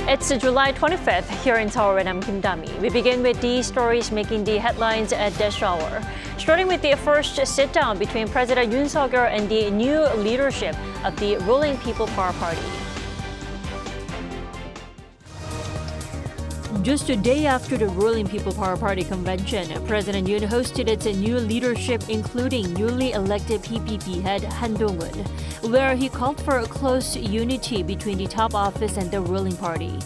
It's July 25th here in Seoul, and I'm Kim Dami. We begin with these stories making the headlines at this hour. Starting with the first sit-down between President Yoon and the new leadership of the ruling People Power Party. Just a day after the ruling People Power Party convention, President Yoon hosted its new leadership, including newly elected PPP head Han Dong-un, where he called for a close unity between the top office and the ruling party.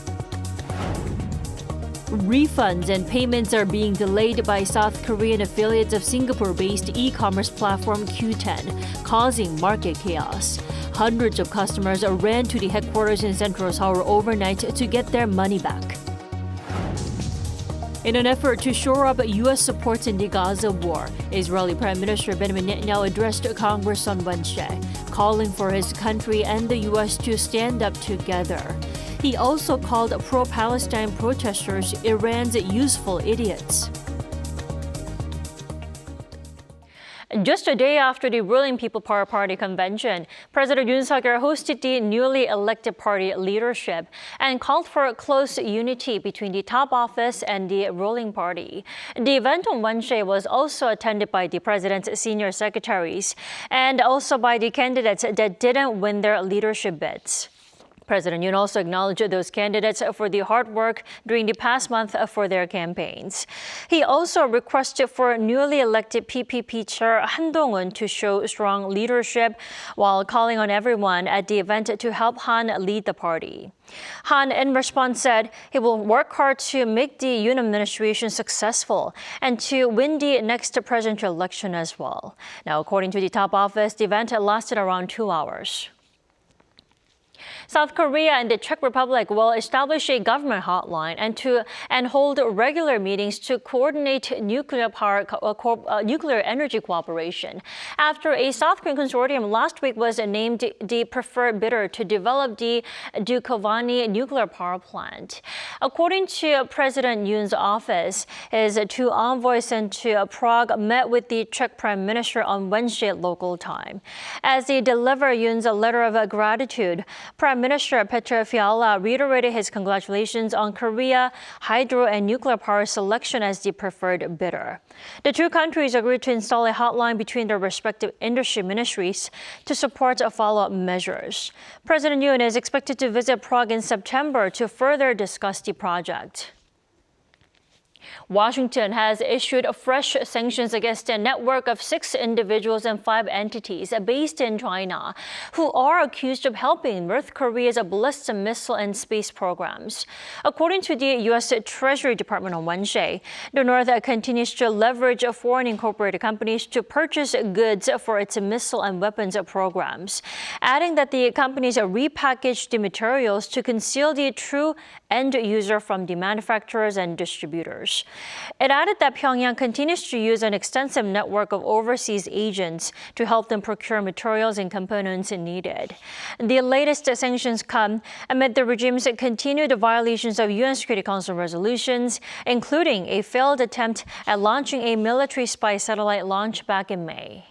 Refunds and payments are being delayed by South Korean affiliates of Singapore-based e-commerce platform Q10, causing market chaos. Hundreds of customers ran to the headquarters in Central Seoul overnight to get their money back. In an effort to shore up U.S. support in the Gaza war, Israeli Prime Minister Benjamin Netanyahu addressed Congress on Wednesday, calling for his country and the U.S. to stand up together. He also called pro-Palestine protesters Iran's useful idiots. Just a day after the ruling People Power Party convention, President Yoon hosted the newly elected party leadership and called for close unity between the top office and the ruling party. The event on Wednesday was also attended by the president's senior secretaries and also by the candidates that didn't win their leadership bids. President Yoon also acknowledged those candidates for the hard work during the past month for their campaigns. He also requested for newly elected PPP chair Han Dong-un to show strong leadership while calling on everyone at the event to help Han lead the party. Han, in response, said he will work hard to make the Yoon administration successful and to win the next presidential election as well. Now, according to the top office, the event lasted around 2 hours. South Korea and the Czech Republic will establish a government hotline and hold regular meetings to coordinate nuclear energy cooperation after a South Korean consortium last week was named the preferred bidder to develop the Dukovany nuclear power plant. According to President Yoon's office, his two envoys sent to Prague met with the Czech Prime Minister on Wednesday local time. As they deliver Yoon's letter of gratitude, Prime Minister Petro Fiala reiterated his congratulations on Korea hydro and nuclear power selection as the preferred bidder. The two countries agreed to install a hotline between their respective industry ministries to support follow-up measures. President Yoon is expected to visit Prague in September to further discuss the project. Washington has issued fresh sanctions against a network of 6 individuals and 5 entities based in China who are accused of helping North Korea's ballistic missile and space programs. According to the U.S. Treasury Department on Wednesday, the North continues to leverage foreign incorporated companies to purchase goods for its missile and weapons programs, adding that the companies repackaged the materials to conceal the true end user from the manufacturers and distributors. It added that Pyongyang continues to use an extensive network of overseas agents to help them procure materials and components needed. The latest sanctions come amid the regime's continued violations of UN Security Council resolutions, including a failed attempt at launching a military spy satellite launch back in May.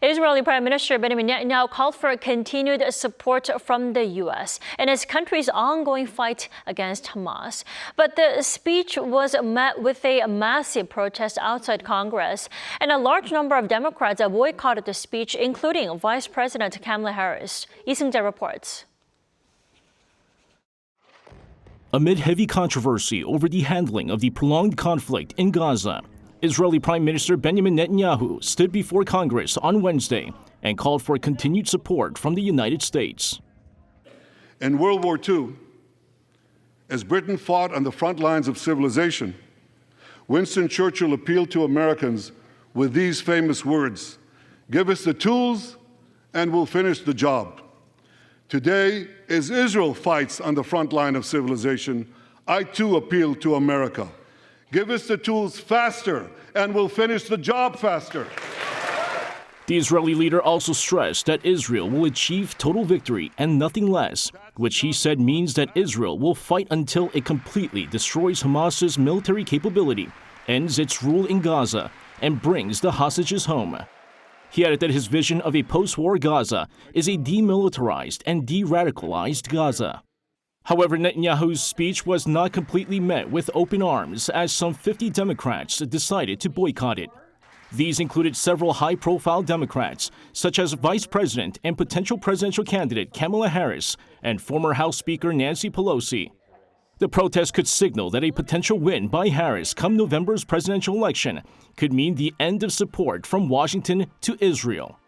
Israeli Prime Minister Benjamin Netanyahu called for continued support from the U.S. in his country's ongoing fight against Hamas. But the speech was met with a massive protest outside Congress, and a large number of Democrats boycotted the speech, including Vice President Kamala Harris. Lee Seung-jae reports. Amid heavy controversy over the handling of the prolonged conflict in Gaza, Israeli Prime Minister Benjamin Netanyahu stood before Congress on Wednesday and called for continued support from the United States. In World War II, as Britain fought on the front lines of civilization, Winston Churchill appealed to Americans with these famous words: "Give us the tools and we'll finish the job." Today, as Israel fights on the front line of civilization, I too appeal to America. Give us the tools faster, and we'll finish the job faster. The Israeli leader also stressed that Israel will achieve total victory and nothing less, which he said means that Israel will fight until it completely destroys Hamas's military capability, ends its rule in Gaza, and brings the hostages home. He added that his vision of a post-war Gaza is a demilitarized and de-radicalized Gaza. However, Netanyahu's speech was not completely met with open arms as some 50 Democrats decided to boycott it. These included several high-profile Democrats, such as Vice President and potential presidential candidate Kamala Harris and former House Speaker Nancy Pelosi. The protest could signal that a potential win by Harris come November's presidential election could mean the end of support from Washington to Israel.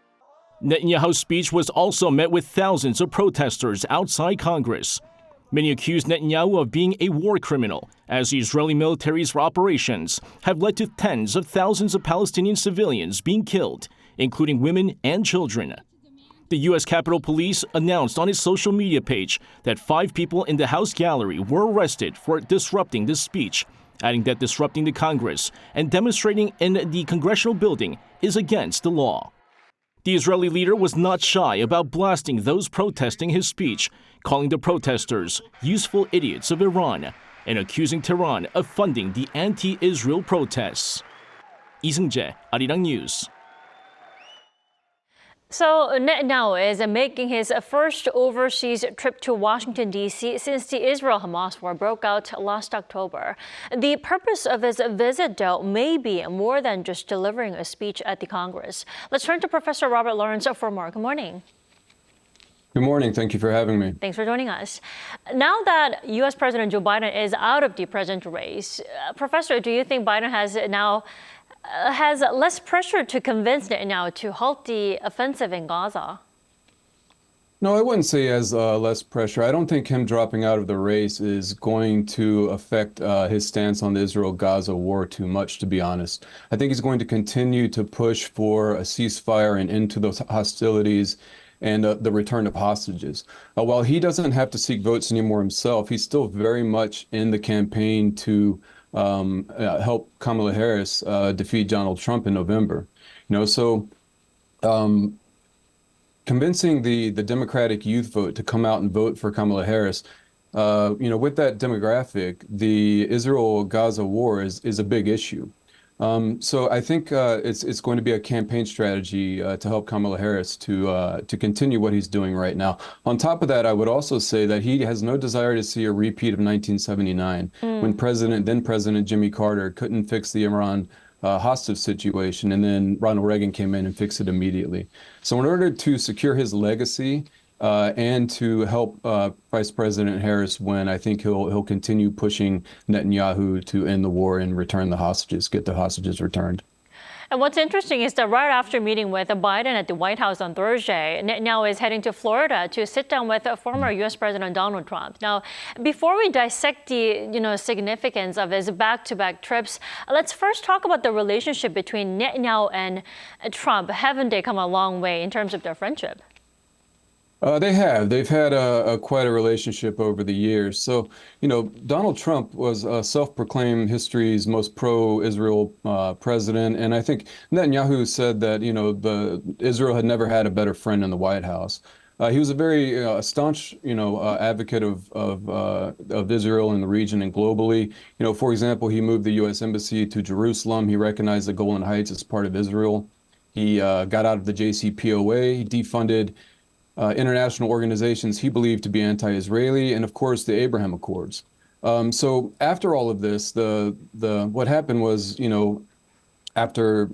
Netanyahu's speech was also met with thousands of protesters outside Congress. Many accused Netanyahu of being a war criminal, as the Israeli military's operations have led to tens of thousands of Palestinian civilians being killed, including women and children. The U.S. Capitol Police announced on its social media page that 5 people in the House gallery were arrested for disrupting the speech, adding that disrupting the Congress and demonstrating in the congressional building is against the law. The Israeli leader was not shy about blasting those protesting his speech, calling the protesters useful idiots of Iran and accusing Tehran of funding the anti-Israel protests. Lee Seung-jae, Arirang News. So Netanyahu is making his first overseas trip to Washington, D.C. since the Israel-Hamas war broke out last October. The purpose of his visit, though, may be more than just delivering a speech at the Congress. Let's turn to Professor Robert Lawrence for more. Good morning. Good morning. Thank you for having me. Thanks for joining us. Now that U.S. President Joe Biden is out of the presidential race, Professor, do you think Biden has less pressure to convince Netanyahu to halt the offensive in Gaza? No, I wouldn't say as less pressure. I don't think him dropping out of the race is going to affect his stance on the Israel-Gaza war too much, to be honest. I think he's going to continue to push for a ceasefire and end to those hostilities and the return of hostages. While he doesn't have to seek votes anymore himself, he's still very much in the campaign to help Kamala Harris defeat Donald Trump in November. So convincing the Democratic youth vote to come out and vote for Kamala Harris, with that demographic, the Israel-Gaza war is a big issue. So I think it's going to be a campaign strategy to help Kamala Harris to continue what he's doing right now. On top of that, I would also say that he has no desire to see a repeat of 1979, when then President Jimmy Carter couldn't fix the Iran hostage situation, and then Ronald Reagan came in and fixed it immediately. So in order to secure his legacy and to help Vice President Harris win, I think he'll continue pushing Netanyahu to end the war and return the hostages, get the hostages returned. And what's interesting is that right after meeting with Biden at the White House on Thursday, Netanyahu is heading to Florida to sit down with former U.S. President Donald Trump. Now, before we dissect the significance of his back-to-back trips, let's first talk about the relationship between Netanyahu and Trump. Haven't they come a long way in terms of their friendship? They have. They've had quite a relationship over the years. So, Donald Trump was self-proclaimed history's most pro-Israel president. And I think Netanyahu said that, Israel had never had a better friend in the White House. He was a very staunch, advocate of Israel in the region and globally. For example, he moved the U.S. Embassy to Jerusalem. He recognized the Golan Heights as part of Israel. He got out of the JCPOA. He defunded international organizations he believed to be anti-Israeli, and of course the Abraham Accords. So after all of this, what happened was, after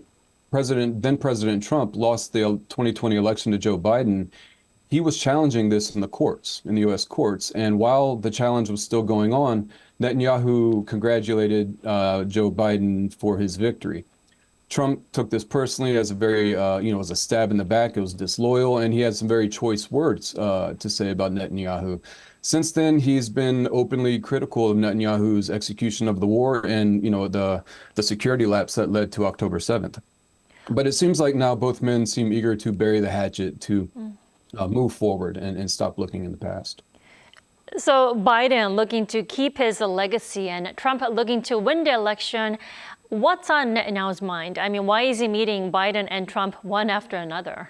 then President Trump lost the 2020 election to Joe Biden, he was challenging this in the courts, in the U.S. courts. And while the challenge was still going on, Netanyahu congratulated Joe Biden for his victory. Trump took this personally as a very, as a stab in the back. It was disloyal, and he had some very choice words to say about Netanyahu. Since then, he's been openly critical of Netanyahu's execution of the war and, the security lapse that led to October 7th. But it seems like now both men seem eager to bury the hatchet, to move forward and stop looking in the past. So Biden looking to keep his legacy and Trump looking to win the election. What's on Netanyahu's mind? I mean, why is he meeting Biden and Trump one after another?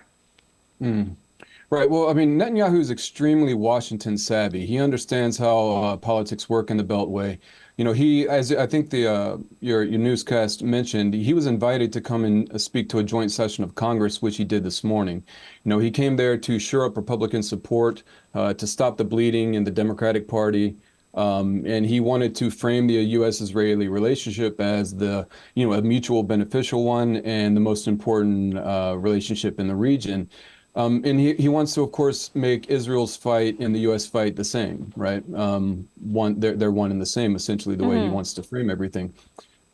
Right. Well, I mean, Netanyahu is extremely Washington savvy. He understands how politics work in the Beltway. You know, he, as I think your newscast mentioned, he was invited to come and speak to a joint session of Congress, which he did this morning. You know, he came there to shore up Republican support, to stop the bleeding in the Democratic Party. And he wanted to frame the U.S.-Israeli relationship as a mutual beneficial one and the most important relationship in the region. And he wants to, of course, make Israel's fight and the U.S. fight the same, right? They're one and the same, essentially, the way he wants to frame everything.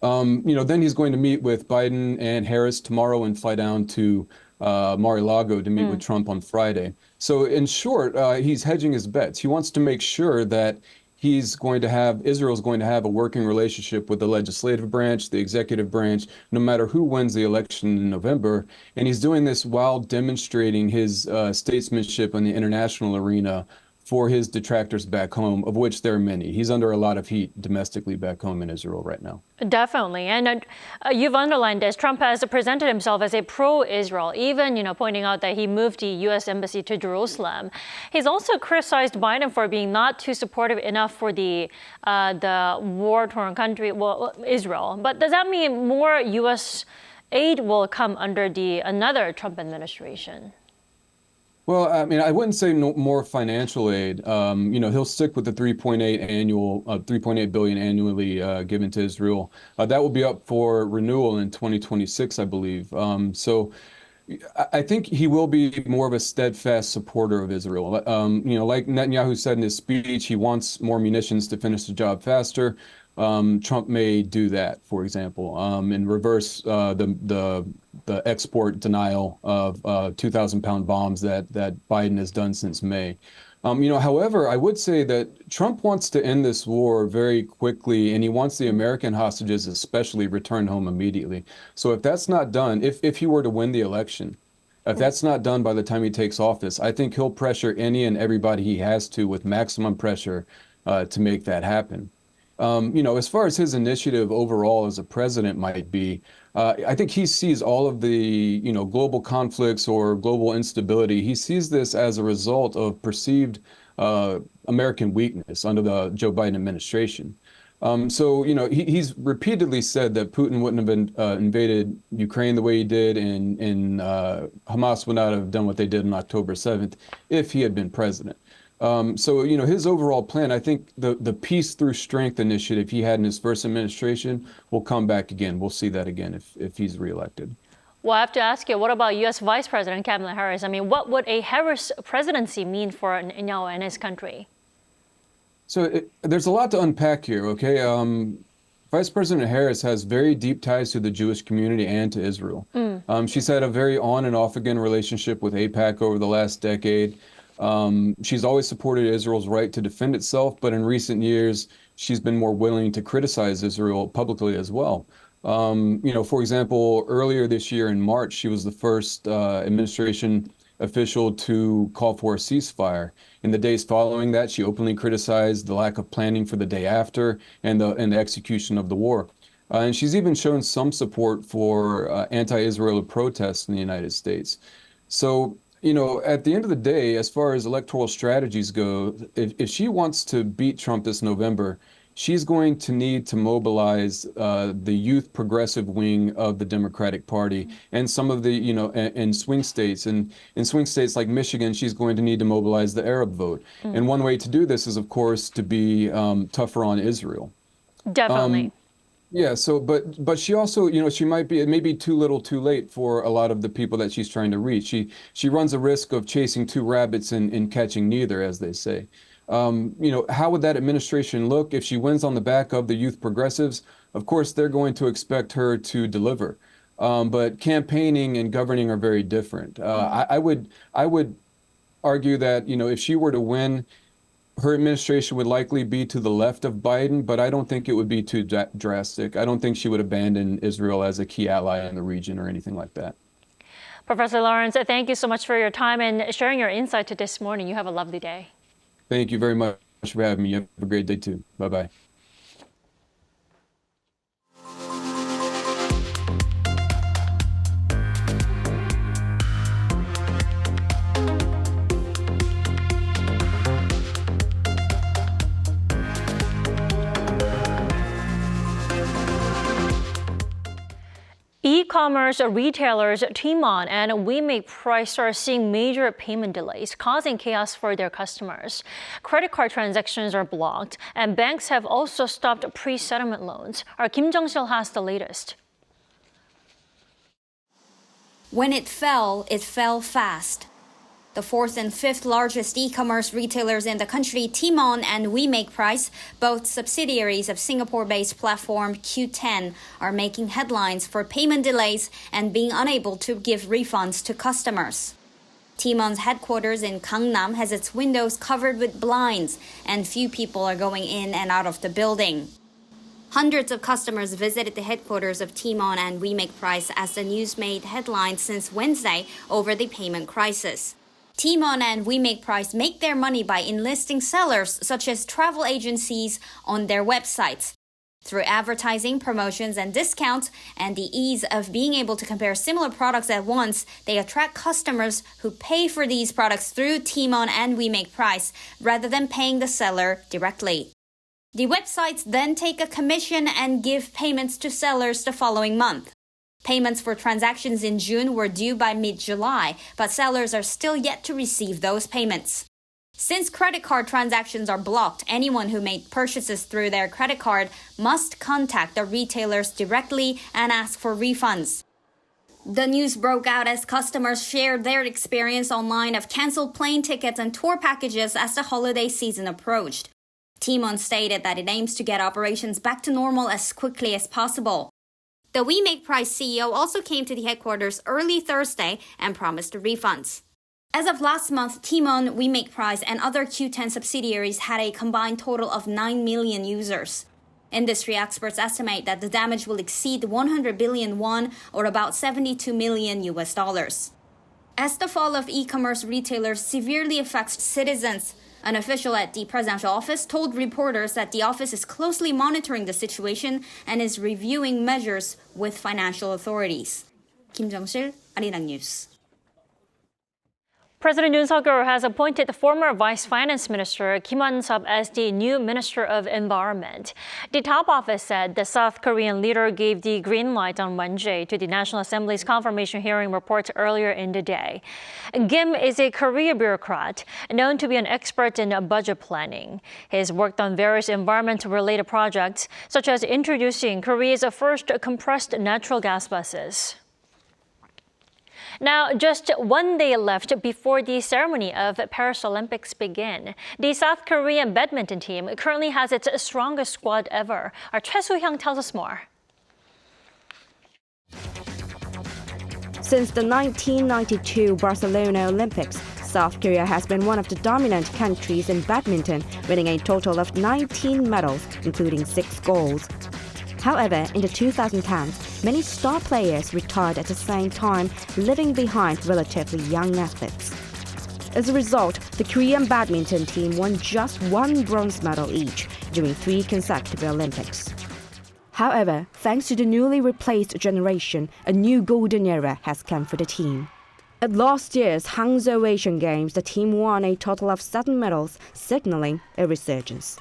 Then he's going to meet with Biden and Harris tomorrow and fly down to Mar-a-Lago to meet with Trump on Friday. So in short, he's hedging his bets. He wants to make sure that Israel's going to have a working relationship with the legislative branch, the executive branch, no matter who wins the election in November. And he's doing this while demonstrating his statesmanship in the international arena for his detractors back home, of which there are many. He's under a lot of heat domestically back home in Israel right now. Definitely. And you've underlined this. Trump has presented himself as a pro-Israel, even, pointing out that he moved the U.S. embassy to Jerusalem. He's also criticized Biden for being not too supportive enough for the war-torn country, well, Israel. But does that mean more U.S. aid will come under another Trump administration? Well, I mean, I wouldn't say more financial aid. He'll stick with the 3.8 billion annually given to Israel. That will be up for renewal in 2026, I believe. So I think he will be more of a steadfast supporter of Israel. Like Netanyahu said in his speech, he wants more munitions to finish the job faster. Trump may do that, for example, and reverse the export denial of 2,000-pound bombs that Biden has done since May. However, I would say that Trump wants to end this war very quickly, and he wants the American hostages especially returned home immediately. So if that's not done, if he were to win the election, if that's not done by the time he takes office, I think he'll pressure any and everybody he has to with maximum pressure to make that happen. As far as his initiative overall as a president might be, I think he sees all of the, global conflicts or global instability. He sees this as a result of perceived American weakness under the Joe Biden administration. He's repeatedly said that Putin wouldn't have invaded Ukraine the way he did, and Hamas would not have done what they did on October 7th if he had been president. His overall plan, I think the peace through strength initiative he had in his first administration will come back again. We'll see that again if he's reelected. Well, I have to ask you, what about U.S. Vice President Kamala Harris? I mean, what would a Harris presidency mean for Netanyahu and his country? So there's a lot to unpack here, okay? Vice President Harris has very deep ties to the Jewish community and to Israel. She's had a very on and off again relationship with AIPAC over the last decade. She's always supported Israel's right to defend itself, but in recent years, she's been more willing to criticize Israel publicly as well. For example, earlier this year in March, she was the first administration official to call for a ceasefire. In the days following that, she openly criticized the lack of planning for the day after and the execution of the war. And she's even shown some support for anti-Israel protests in the United States. So, at the end of the day, as far as electoral strategies go, if she wants to beat Trump this November, she's going to need to mobilize the youth progressive wing of the Democratic Party and some of the, and swing states. And in swing states like Michigan, she's going to need to mobilize the Arab vote. And one way to do this is, of course, to be tougher on Israel. Definitely. Yeah, so but she also, she might be, it may be too little too late for a lot of the people that she's trying to reach. She runs a risk of chasing two rabbits and catching neither, as they say. How would that administration look if she wins on the back of the youth progressives? Of course, they're going to expect her to deliver. But campaigning and governing are very different. I would argue that, if she were to win, her administration would likely be to the left of Biden, but I don't think it would be too drastic. I don't think she would abandon Israel as a key ally in the region or anything like that. Professor Lawrence, thank you so much for your time and sharing your insight to this morning. You have a lovely day. Thank you very much for having me. You have a great day too. Bye-bye. E-commerce retailers TMON and Wemakeprice are seeing major payment delays, causing chaos for their customers. Credit card transactions are blocked, and banks have also stopped pre-settlement loans. Our Kim Jong-sil has the latest. When it fell fast. The fourth and fifth largest e-commerce retailers in the country, TMON and Wemakeprice, both subsidiaries of Singapore-based platform Qoo10, are making headlines for payment delays and being unable to give refunds to customers. TMON's headquarters in Gangnam has its windows covered with blinds, and few people are going in and out of the building. Hundreds of customers visited the headquarters of TMON and Wemakeprice as the news made headlines since Wednesday over the payment crisis. TMON and Wemakeprice make their money by enlisting sellers such as travel agencies on their websites. Through advertising, promotions, and discounts, and the ease of being able to compare similar products at once, they attract customers who pay for these products through TMON and Wemakeprice rather than paying the seller directly. The websites then take a commission and give payments to sellers the following month. Payments for transactions in June were due by mid-July, but sellers are still yet to receive those payments. Since credit card transactions are blocked, anyone who made purchases through their credit card must contact the retailers directly and ask for refunds. The news broke out as customers shared their experience online of canceled plane tickets and tour packages as the holiday season approached. TMON stated that it aims to get operations back to normal as quickly as possible. The Wemakeprice CEO also came to the headquarters early Thursday and promised refunds. As of last month, TMON, Wemakeprice, and other Qoo10 subsidiaries had a combined total of 9 million users. Industry experts estimate that the damage will exceed 100 billion won, or about $72 million. As the fall of e-commerce retailers severely affects citizens, an official at the presidential office told reporters that the office is closely monitoring the situation and is reviewing measures with financial authorities. Kim Jong-sil, Arirang News. President Yoon has appointed former Vice Finance Minister Kim Wan-sup as the new Minister of Environment. The top office said the South Korean leader gave the green light on Wednesday to the National Assembly's confirmation hearing report earlier in the day. Kim is a Korea bureaucrat known to be an expert in budget planning. He has worked on various environment-related projects, such as introducing Korea's first compressed natural gas buses. Now, just one day left before the ceremony of Paris Olympics begin. The South Korean badminton team currently has its strongest squad ever. Our Choi Soo-hyung tells us more. Since the 1992 Barcelona Olympics, South Korea has been one of the dominant countries in badminton, winning a total of 19 medals, including 6 golds. However, in the 2010s, many star players retired at the same time, leaving behind relatively young athletes. As a result, the Korean badminton team won just 1 bronze medal each during 3 consecutive Olympics. However, thanks to the newly replaced generation, a new golden era has come for the team. At last year's Hangzhou Asian Games, the team won a total of 7 medals, signaling a resurgence.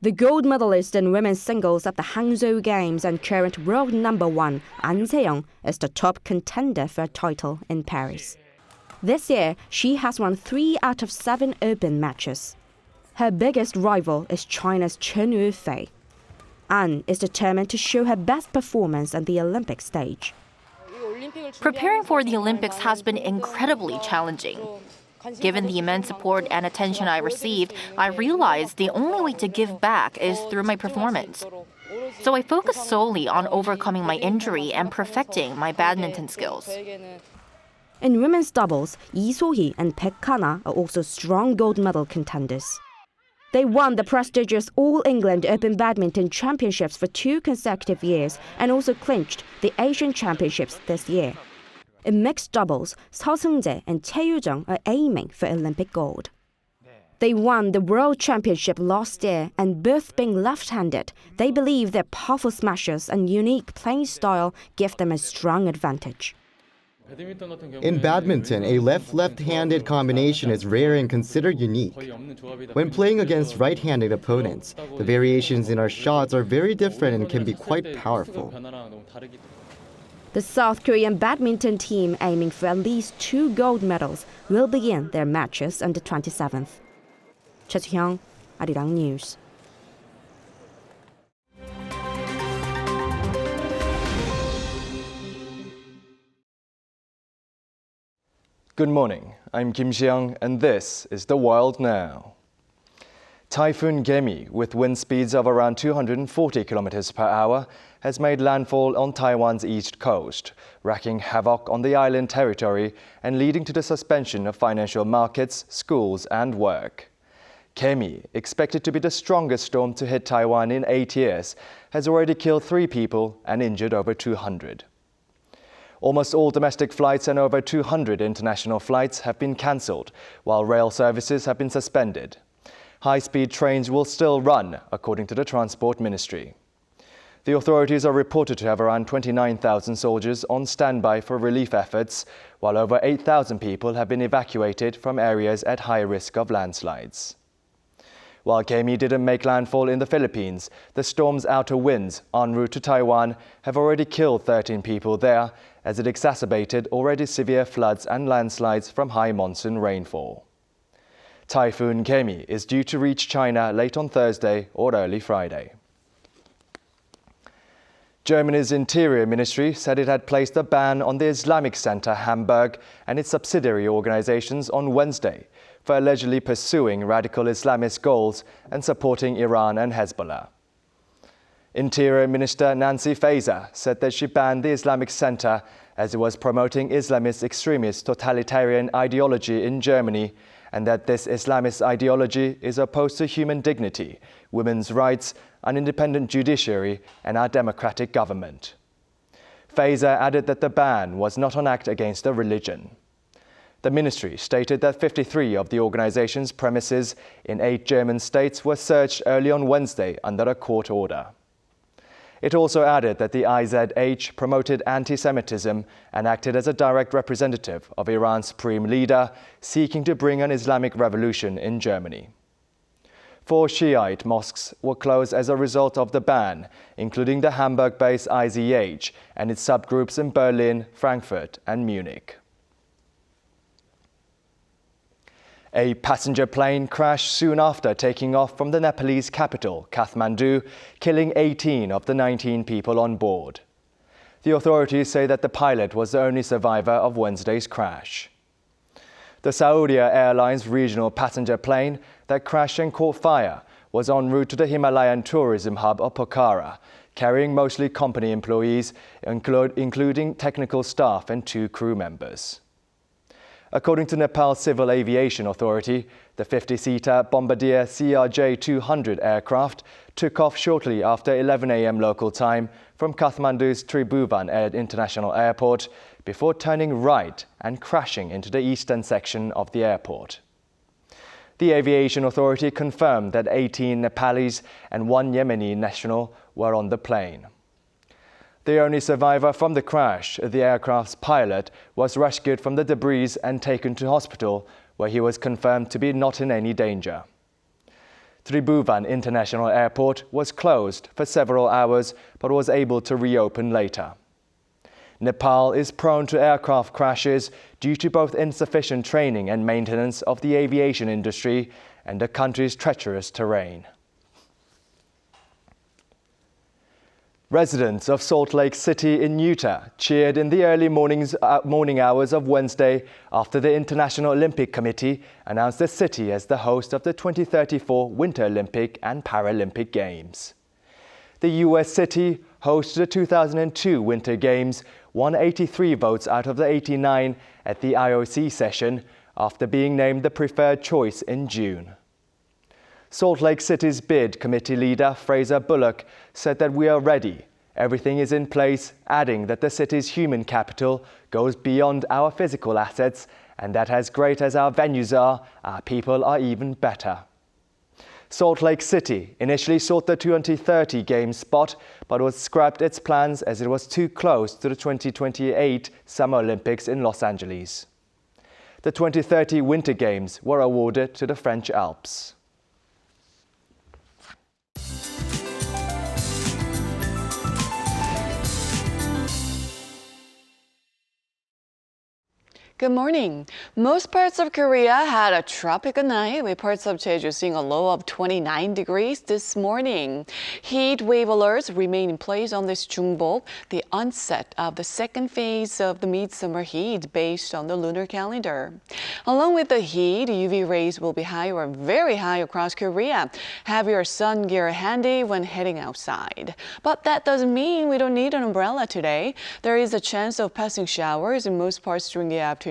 The gold medalist in women's singles at the Hangzhou Games and current world number 1, An Se-young, is the top contender for a title in Paris. This year, she has won 3 out of 7 open matches. Her biggest rival is China's Chen Yufei. An is determined to show her best performance on the Olympic stage. Preparing for the Olympics has been incredibly challenging. Given the immense support and attention I received, I realized the only way to give back is through my performance. So I focused solely on overcoming my injury and perfecting my badminton skills. In women's doubles, Lee So-hee and Baek Hana are also strong gold medal contenders. They won the prestigious All England Open Badminton Championships for 2 consecutive years and also clinched the Asian Championships this year. In mixed doubles, Seo Seung-jae and Chae Yu-jung are aiming for Olympic gold. They won the World Championship last year, and both being left-handed, they believe their powerful smashes and unique playing style give them a strong advantage. In badminton, a left-handed combination is rare and considered unique. When playing against right-handed opponents, the variations in our shots are very different and can be quite powerful. The South Korean badminton team, aiming for at least 2 gold medals, will begin their matches on the 27th. Cha Hyung, Arirang News. Good morning, I'm Kim Xiang, and this is The World Now. Typhoon Gami, with wind speeds of around 240 kilometers per hour, has made landfall on Taiwan's east coast, wreaking havoc on the island territory and leading to the suspension of financial markets, schools and work. Gami, expected to be the strongest storm to hit Taiwan in 8 years, has already killed 3 people and injured over 200. Almost all domestic flights and over 200 international flights have been cancelled, while rail services have been suspended. High-speed trains will still run, according to the Transport Ministry. The authorities are reported to have around 29,000 soldiers on standby for relief efforts, while over 8,000 people have been evacuated from areas at high risk of landslides. While Gami didn't make landfall in the Philippines, the storm's outer winds en route to Taiwan have already killed 13 people there, as it exacerbated already severe floods and landslides from high monsoon rainfall. Typhoon Gami is due to reach China late on Thursday or early Friday. Germany's Interior Ministry said it had placed a ban on the Islamic Center Hamburg and its subsidiary organizations on Wednesday for allegedly pursuing radical Islamist goals and supporting Iran and Hezbollah. Interior Minister Nancy Faeser said that she banned the Islamic Center as it was promoting Islamist extremist totalitarian ideology in Germany, and that this Islamist ideology is opposed to human dignity, women's rights, an independent judiciary, and our democratic government. Faeser added that the ban was not an act against a religion. The ministry stated that 53 of the organization's premises in 8 German states were searched early on Wednesday under a court order. It also added that the IZH promoted anti-Semitism and acted as a direct representative of Iran's supreme leader, seeking to bring an Islamic revolution in Germany. 4 Shiite mosques were closed as a result of the ban, including the Hamburg-based IZH and its subgroups in Berlin, Frankfurt and Munich. A passenger plane crashed soon after taking off from the Nepalese capital, Kathmandu, killing 18 of the 19 people on board. The authorities say that the pilot was the only survivor of Wednesday's crash. The Saudia Airlines regional passenger plane that crashed and caught fire was en route to the Himalayan tourism hub of Pokhara, carrying mostly company employees, including technical staff and 2 crew members. According to Nepal Civil Aviation Authority, the 50-seater Bombardier CRJ-200 aircraft took off shortly after 11 a.m. local time from Kathmandu's Tribhuvan International Airport before turning right and crashing into the eastern section of the airport. The Aviation Authority confirmed that 18 Nepalese and 1 Yemeni national were on the plane. The only survivor from the crash, the aircraft's pilot, was rescued from the debris and taken to hospital, where he was confirmed to be not in any danger. Tribhuvan International Airport was closed for several hours but was able to reopen later. Nepal is prone to aircraft crashes due to both insufficient training and maintenance of the aviation industry and the country's treacherous terrain. Residents of Salt Lake City in Utah cheered in the early morning hours of Wednesday after the International Olympic Committee announced the city as the host of the 2034 Winter Olympic and Paralympic Games. The U.S. city hosted the 2002 Winter Games, won 83 votes out of the 89 at the IOC session after being named the preferred choice in June. Salt Lake City's bid committee leader, Fraser Bullock, said that we are ready. Everything is in place, adding that the city's human capital goes beyond our physical assets and that as great as our venues are, our people are even better. Salt Lake City initially sought the 2030 Games spot, but was scrapped its plans as it was too close to the 2028 Summer Olympics in Los Angeles. The 2030 Winter Games were awarded to the French Alps. Good morning. Most parts of Korea had a tropical night, with parts of Jeju seeing a low of 29 degrees this morning. Heat wave alerts remain in place on this Jungbok, the onset of the second phase of the midsummer heat based on the lunar calendar. Along with the heat, UV rays will be high or very high across Korea. Have your sun gear handy when heading outside. But that doesn't mean we don't need an umbrella today. There is a chance of passing showers in most parts during the afternoon.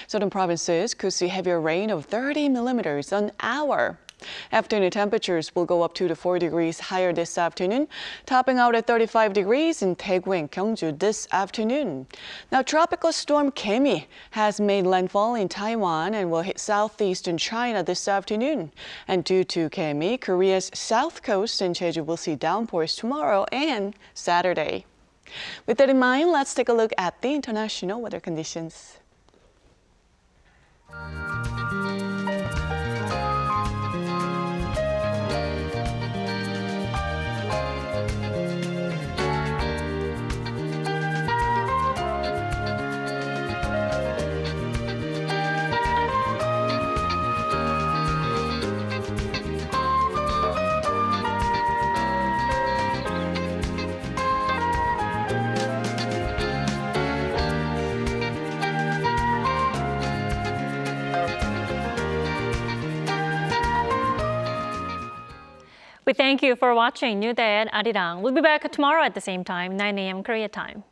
Southern provinces could see heavier rain of 30 millimeters an hour. Afternoon temperatures will go up 2 to 4 degrees higher this afternoon, topping out at 35 degrees in Daegu and Gyeongju this afternoon. Now, Tropical Storm Gaemi has made landfall in Taiwan and will hit southeastern China this afternoon. And due to Gaemi, Korea's south coast and Jeju will see downpours tomorrow and Saturday. With that in mind, let's take a look at the international weather conditions. We thank you for watching New Day at Arirang. We'll be back tomorrow at the same time, 9 a.m. Korea time.